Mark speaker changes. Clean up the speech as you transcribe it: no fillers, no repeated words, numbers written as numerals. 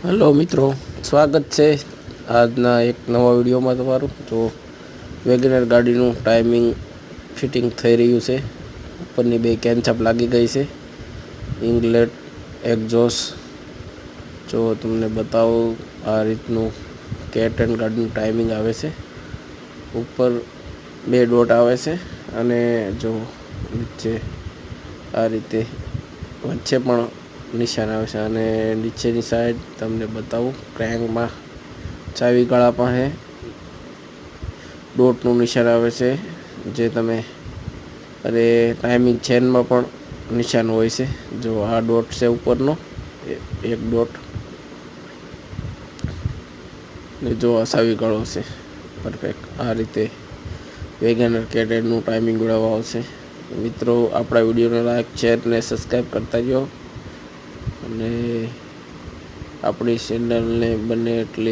Speaker 1: Hello મિત્રો, સ્વાગત છે આજના એક નવા વિડીયોમાં તમારું। તો વેગનર ગાડીનું ટાઈમિંગ ફિટિંગ થઈ રહ્યું છે। ઉપરની બે કેનચાપ લાગી ગઈ છે, ઇંગલેટ એક્ઝોસ્ટ। જો તમને બતાવું આ રીતનું કેટ એન્ડ ગાડીનું ટાઈમિંગ આવે છે। ઉપર બે ડોટ આવે છે અને જો નીચે આ રીતે વચ્ચે પણ નિશાન આવે છે અને નીચેની સાઈડ તમને બતાવું ક્રેન્કમાં ચાવી ગાળા પાસે ડોટનું નિશાન આવે છે, જે તમે અરે ટાઈમિંગ ચેનમાં પણ નિશાન હોય છે। જો આ ડોટ છે ઉપરનો એક ડોટ ને જો આ ચાવી ગાળો છે પરફેક્ટ। આ રીતે વેગનર કેટેડનું ટાઈમિંગ ઉડાવવા આવશે। મિત્રો, આપણા વિડીયોને લાઈક શેર ને સબસ્ક્રાઈબ કરતા રહ્યો અને આપણી ચેનલને બને એટલી